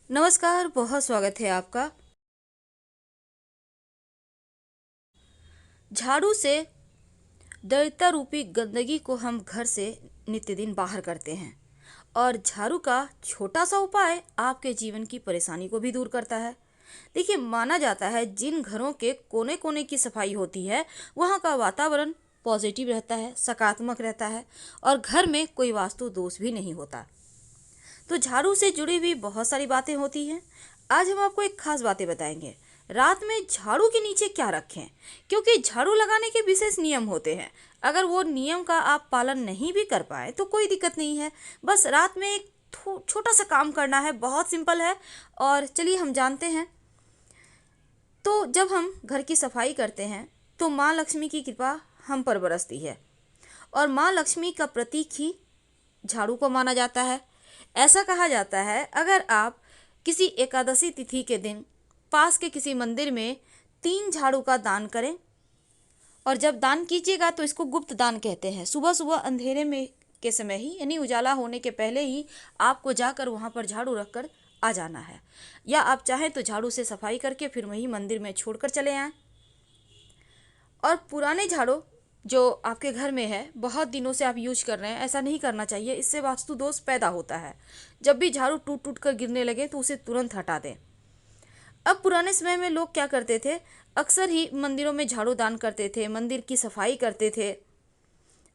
नमस्कार, बहुत स्वागत है आपका। झाड़ू से दरिद्रता रूपी गंदगी को हम घर से नित्य दिन बाहर करते हैं और झाड़ू का छोटा सा उपाय आपके जीवन की परेशानी को भी दूर करता है। देखिए, माना जाता है जिन घरों के कोने कोने की सफाई होती है वहाँ का वातावरण पॉजिटिव रहता है, सकारात्मक रहता है और घर में कोई वास्तु दोष भी नहीं होता। तो झाड़ू से जुड़ी हुई बहुत सारी बातें होती हैं। आज हम आपको एक खास बातें बताएंगे। रात में झाड़ू के नीचे क्या रखें, क्योंकि झाड़ू लगाने के विशेष नियम होते हैं। अगर वो नियम का आप पालन नहीं भी कर पाए तो कोई दिक्कत नहीं है। बस रात में एक छोटा सा काम करना है, बहुत सिंपल है। और चलिए हम जानते हैं। तो जब हम घर की सफाई करते हैं तो माँ लक्ष्मी की कृपा हम पर बरसती है और माँ लक्ष्मी का प्रतीक ही झाड़ू को माना जाता है। ऐसा कहा जाता है, अगर आप किसी एकादशी तिथि के दिन पास के किसी मंदिर में 3 झाड़ू का दान करें और जब दान कीजिएगा तो इसको गुप्त दान कहते हैं। सुबह सुबह अंधेरे में के समय ही, यानी उजाला होने के पहले ही आपको जाकर वहाँ पर झाड़ू रखकर आ जाना है, या आप चाहें तो झाड़ू से सफाई करके फिर वहीं मंदिर में छोड़कर चले आएँ। और पुराने झाड़ू जो आपके घर में है, बहुत दिनों से आप यूज कर रहे हैं, ऐसा नहीं करना चाहिए। इससे वास्तु दोष पैदा होता है। जब भी झाड़ू टूट टूट कर गिरने लगे तो उसे तुरंत हटा दें। अब पुराने समय में लोग क्या करते थे, अक्सर ही मंदिरों में झाड़ू दान करते थे, मंदिर की सफाई करते थे।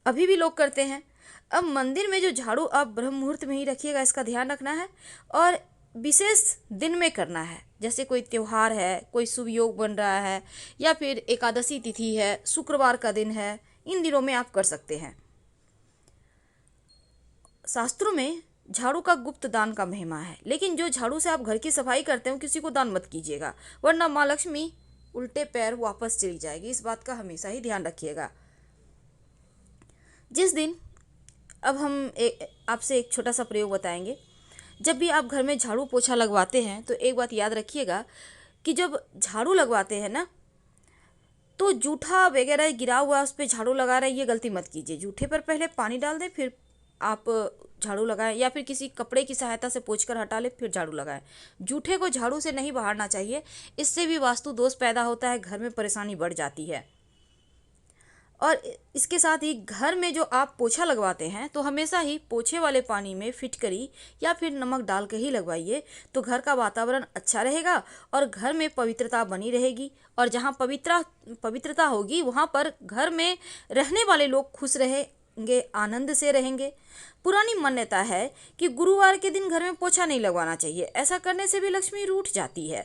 अभी भी लोग करते हैं। अब मंदिर में जो झाड़ू आप ब्रह्म मुहूर्त में ही रखिएगा, इसका ध्यान रखना है। और विशेष दिन में करना है, जैसे कोई त्योहार है, कोई शुभ योग बन रहा है, या फिर एकादशी तिथि है, शुक्रवार का दिन है, इन दिनों में आप कर सकते हैं। शास्त्रों में झाड़ू का गुप्त दान का महिमा है, लेकिन जो झाड़ू से आप घर की सफाई करते हो किसी को दान मत कीजिएगा, वरना माँ लक्ष्मी उल्टे पैर वापस चली जाएगी। इस बात का हमेशा ही ध्यान रखिएगा। जिस दिन अब हम आपसे एक छोटा सा प्रयोग बताएंगे। जब भी आप घर में झाड़ू पोछा लगवाते हैं तो एक बात याद रखिएगा कि जब झाड़ू लगवाते हैं ना, तो जूठा वगैरह गिरा हुआ उस पर झाड़ू लगा रहे हैं, ये गलती मत कीजिए। जूठे पर पहले पानी डाल दें, फिर आप झाड़ू लगाएं, या फिर किसी कपड़े की सहायता से पोंछ कर हटा लें, फिर झाड़ू लगाएं। जूठे को झाड़ू से नहीं बहारना चाहिए, इससे भी वास्तु दोष पैदा होता है, घर में परेशानी बढ़ जाती है। और इसके साथ ही घर में जो आप पोछा लगवाते हैं तो हमेशा ही पोछे वाले पानी में फिटकरी या फिर नमक डाल के ही लगवाइए, तो घर का वातावरण अच्छा रहेगा और घर में पवित्रता बनी रहेगी। और जहाँ पवित्रता होगी वहाँ पर घर में रहने वाले लोग खुश रहेंगे, आनंद से रहेंगे। पुरानी मान्यता है कि गुरुवार के दिन घर में पोछा नहीं लगवाना चाहिए, ऐसा करने से भी लक्ष्मी रूठ जाती है।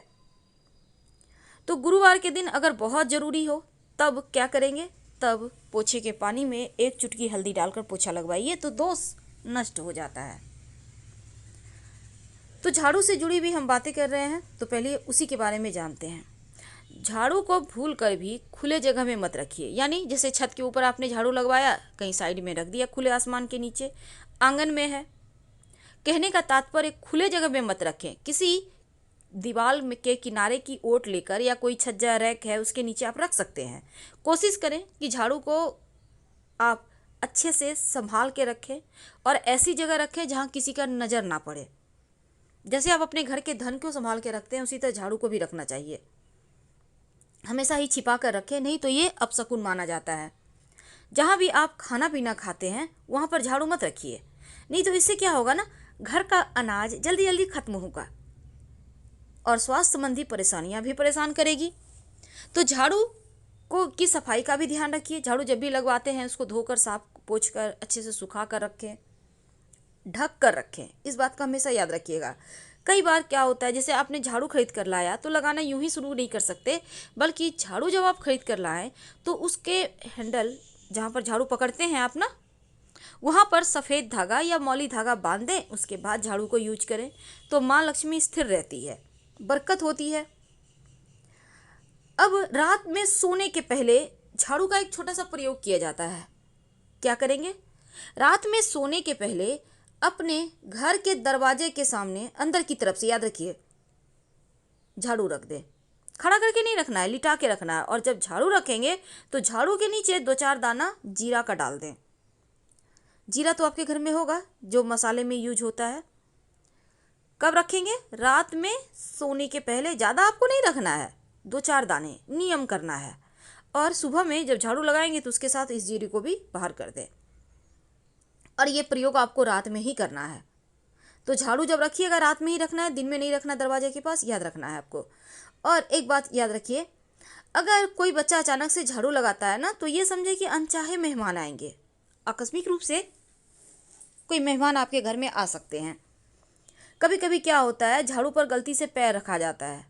तो गुरुवार के दिन अगर बहुत ज़रूरी हो तब क्या करेंगे, तब पोछे के पानी में 1 चुटकी हल्दी डालकर पोछा लगवाइए, तो दोष नष्ट हो जाता है। तो झाड़ू से जुड़ी भी हम बातें कर रहे हैं, तो पहले उसी के बारे में जानते हैं। झाड़ू को भूल कर भी खुले जगह में मत रखिए, यानी जैसे छत के ऊपर आपने झाड़ू लगवाया, कहीं साइड में रख दिया, खुले आसमान के नीचे, आंगन में है। कहने का तात्पर्य खुले जगह में मत रखें। किसी दीवार में के किनारे की ओट लेकर या कोई छज्जा रैक है उसके नीचे आप रख सकते हैं। कोशिश करें कि झाड़ू को आप अच्छे से संभाल के रखें और ऐसी जगह रखें जहां किसी का नज़र ना पड़े। जैसे आप अपने घर के धन को संभाल के रखते हैं, उसी तरह झाड़ू को भी रखना चाहिए। हमेशा ही छिपा कर रखें, नहीं तो ये अपशकुन माना जाता है। जहाँ भी आप खाना पीना खाते हैं वहाँ पर झाड़ू मत रखिए, नहीं तो इससे क्या होगा ना, घर का अनाज जल्दी जल्दी खत्म होगा और स्वास्थ्य संबंधी परेशानियां भी परेशान करेगी। तो झाड़ू को की सफाई का भी ध्यान रखिए। झाड़ू जब भी लगवाते हैं उसको धोकर, साफ पोंछ कर, अच्छे से सुखा कर रखें, ढक कर रखें। इस बात का हमेशा याद रखिएगा। कई बार क्या होता है, जैसे आपने झाड़ू खरीद कर लाया तो लगाना यूं ही शुरू नहीं कर सकते, बल्कि झाड़ू जब आप खरीद कर लाएं तो उसके हैंडल जहाँ पर झाड़ू पकड़ते हैं आप ना, वहाँ पर सफ़ेद धागा या मौली धागा बांध दें, उसके बाद झाड़ू को यूज करें, तो माँ लक्ष्मी स्थिर रहती है, बरकत होती है। अब रात में सोने के पहले झाड़ू का एक छोटा सा प्रयोग किया जाता है। क्या करेंगे, रात में सोने के पहले अपने घर के दरवाजे के सामने अंदर की तरफ से, याद रखिए, झाड़ू रख दें। खड़ा करके नहीं रखना है, लिटा के रखना है। और जब झाड़ू रखेंगे तो झाड़ू के नीचे 2-4 दाना जीरा का डाल दें। जीरा तो आपके घर में होगा, जो मसाले में यूज होता है। कब रखेंगे? रात में सोने के पहले। ज़्यादा आपको नहीं रखना है, 2-4 दाने, नियम करना है। और सुबह में जब झाड़ू लगाएंगे तो उसके साथ इस जीरे को भी बाहर कर दें। और ये प्रयोग आपको रात में ही करना है। तो झाड़ू जब रखिएगा रात में ही रखना है, दिन में नहीं रखना, दरवाजे के पास, याद रखना है आपको। और एक बात याद रखिए, अगर कोई बच्चा अचानक से झाड़ू लगाता है ना, तो ये समझे कि अनचाहे मेहमान आएंगे। आकस्मिक रूप से कोई मेहमान आपके घर में आ सकते हैं। कभी कभी क्या होता है, झाड़ू पर गलती से पैर रखा जाता है,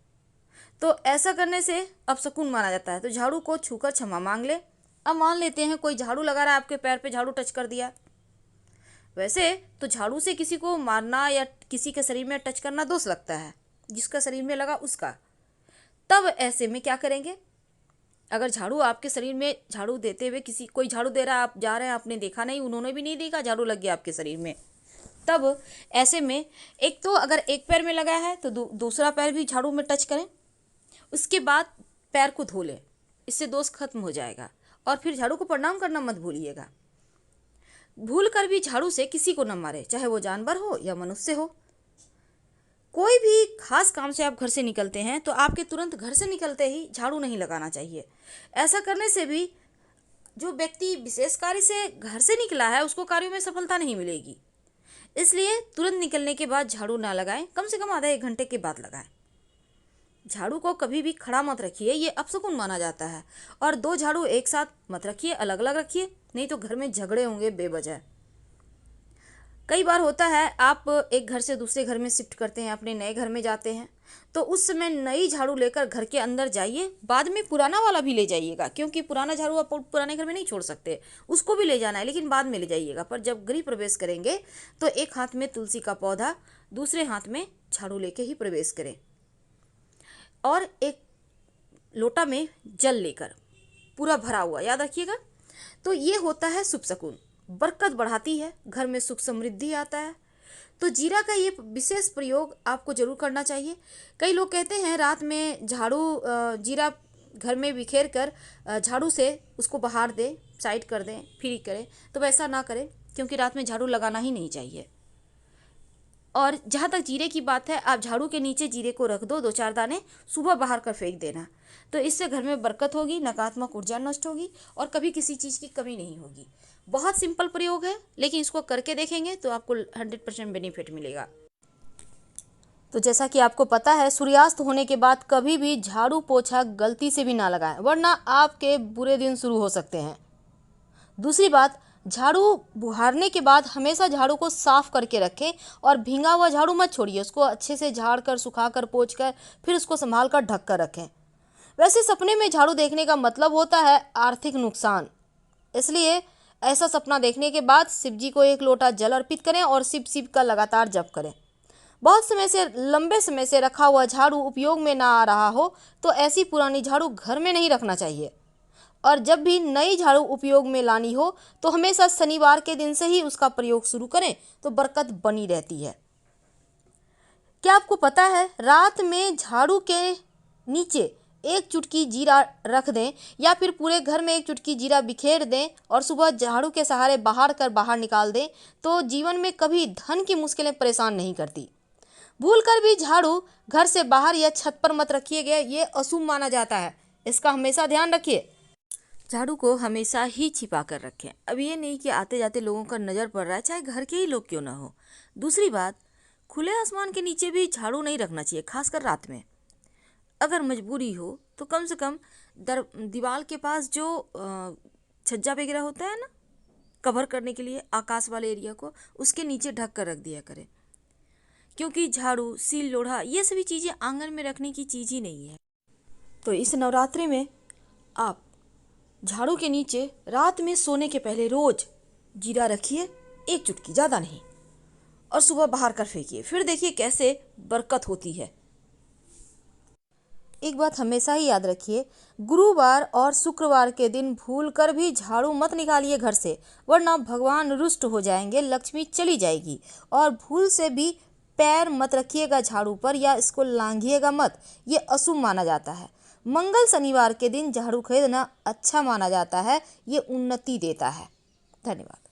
तो ऐसा करने से अपशकुन माना जाता है। तो झाड़ू को छूकर क्षमा मांग ले। अब मान लेते हैं कोई झाड़ू लगा रहा है, आपके पैर पे झाड़ू टच कर दिया। वैसे तो झाड़ू से किसी को मारना या किसी के शरीर में टच करना दोष लगता है, जिसका शरीर में लगा उसका। तब ऐसे में क्या करेंगे? अगर झाड़ू आपके शरीर में, झाड़ू देते हुए किसी, कोई झाड़ू दे रहा है, आप जा रहे हैं, आपने देखा नहीं, उन्होंने भी नहीं देखा, झाड़ू लग गया आपके शरीर में, तब ऐसे में एक तो अगर एक पैर में लगा है तो दूसरा पैर भी झाड़ू में टच करें। उसके बाद पैर को धो लें, इससे दोष खत्म हो जाएगा। और फिर झाड़ू को प्रणाम करना मत भूलिएगा। भूल कर भी झाड़ू से किसी को न मारे, चाहे वो जानवर हो या मनुष्य हो। कोई भी खास काम से आप घर से निकलते हैं तो आपके तुरंत घर से निकलते ही झाड़ू नहीं लगाना चाहिए। ऐसा करने से भी जो व्यक्ति विशेष कार्य से घर से निकला है उसको कार्यों में सफलता नहीं मिलेगी। इसलिए तुरंत निकलने के बाद झाड़ू ना लगाएं, कम से कम आधा 1 घंटे के बाद लगाएं। झाड़ू को कभी भी खड़ा मत रखिए, ये अपशकुन माना जाता है। और 2 झाड़ू एक साथ मत रखिए, अलग अलग रखिए, नहीं तो घर में झगड़े होंगे बेवजह। कई बार होता है आप एक घर से दूसरे घर में शिफ्ट करते हैं, अपने नए घर में जाते हैं, तो उस समय नई झाड़ू लेकर घर के अंदर जाइए। बाद में पुराना वाला भी ले जाइएगा, क्योंकि पुराना झाड़ू आप पुराने घर में नहीं छोड़ सकते, उसको भी ले जाना है, लेकिन बाद में ले जाइएगा। पर जब गृह प्रवेश करेंगे तो एक हाथ में तुलसी का पौधा, दूसरे हाथ में झाड़ू लेके ही प्रवेश करें। और एक लोटा में जल लेकर, पूरा भरा हुआ, याद रखिएगा। तो ये होता है शुभ शकुन, बरकत बढ़ाती है, घर में सुख समृद्धि आता है। तो जीरा का ये विशेष प्रयोग आपको जरूर करना चाहिए। कई लोग कहते हैं रात में झाड़ू जीरा घर में बिखेर कर झाड़ू से उसको बाहर दें, साइड कर दें, फ्री करें। तो वैसा ना करें, क्योंकि रात में झाड़ू लगाना ही नहीं चाहिए। और जहाँ तक जीरे की बात है, आप झाड़ू के नीचे जीरे को रख दो, 2-4 दाने, सुबह बाहर कर फेंक देना। तो इससे घर में बरकत होगी, नकारात्मक ऊर्जा नष्ट होगी और कभी किसी चीज़ की कमी नहीं होगी। बहुत सिंपल प्रयोग है, लेकिन इसको करके देखेंगे तो आपको 100% बेनिफिट मिलेगा। तो जैसा कि आपको पता है, सूर्यास्त होने के बाद कभी भी झाड़ू पोछा गलती से भी ना लगाएं, वरना आपके बुरे दिन शुरू हो सकते हैं। दूसरी बात, झाड़ू बुहारने के बाद हमेशा झाड़ू को साफ करके रखें और भींगा हुआ झाड़ू मत छोड़िए, उसको अच्छे से झाड़ कर, सुखा कर, पोंछ कर, फिर उसको संभाल कर ढक कर रखें। वैसे सपने में झाड़ू देखने का मतलब होता है आर्थिक नुकसान, इसलिए ऐसा सपना देखने के बाद शिव जी को 1 लोटा जल अर्पित करें और शिव शिव का लगातार जप करें। बहुत समय से, लंबे समय से रखा हुआ झाड़ू उपयोग में ना आ रहा हो तो ऐसी पुरानी झाड़ू घर में नहीं रखना चाहिए। और जब भी नई झाड़ू उपयोग में लानी हो तो हमेशा शनिवार के दिन से ही उसका प्रयोग शुरू करें, तो बरकत बनी रहती है। क्या आपको पता है, रात में झाड़ू के नीचे 1 चुटकी जीरा रख दें या फिर पूरे घर में 1 चुटकी जीरा बिखेर दें और सुबह झाड़ू के सहारे बाहर निकाल दें, तो जीवन में कभी धन की मुश्किलें परेशान नहीं करती। भूल कर भी झाड़ू घर से बाहर या छत पर मत रखिएगा, ये अशुभ माना जाता है, इसका हमेशा ध्यान रखिए। झाड़ू को हमेशा ही छिपा कर रखें। अब ये नहीं कि आते जाते लोगों का नज़र पड़ रहा है, चाहे घर के ही लोग क्यों ना हो। दूसरी बात, खुले आसमान के नीचे भी झाड़ू नहीं रखना चाहिए, खासकर रात में। अगर मजबूरी हो तो कम से कम दीवार के पास जो छज्जा वगैरह होता है ना, कवर करने के लिए आकाश वाले एरिया को, उसके नीचे ढक कर रख दिया करें। क्योंकि झाड़ू, सील, लोढ़ा, ये सभी चीज़ें आंगन में रखने की चीज़ ही नहीं है। तो इस नवरात्रि में आप झाड़ू के नीचे रात में सोने के पहले रोज जीरा रखिए, 1 चुटकी, ज़्यादा नहीं, और सुबह बाहर कर फेंकिए, फिर देखिए कैसे बरकत होती है। एक बात हमेशा ही याद रखिए, गुरुवार और शुक्रवार के दिन भूल कर भी झाड़ू मत निकालिए घर से, वरना भगवान रुष्ट हो जाएंगे, लक्ष्मी चली जाएगी। और भूल से भी पैर मत रखिएगा झाड़ू पर या इसको लांघिएगा मत, ये अशुभ माना जाता है। मंगल शनिवार के दिन झाड़ू खरीदना अच्छा माना जाता है, ये उन्नति देता है। धन्यवाद।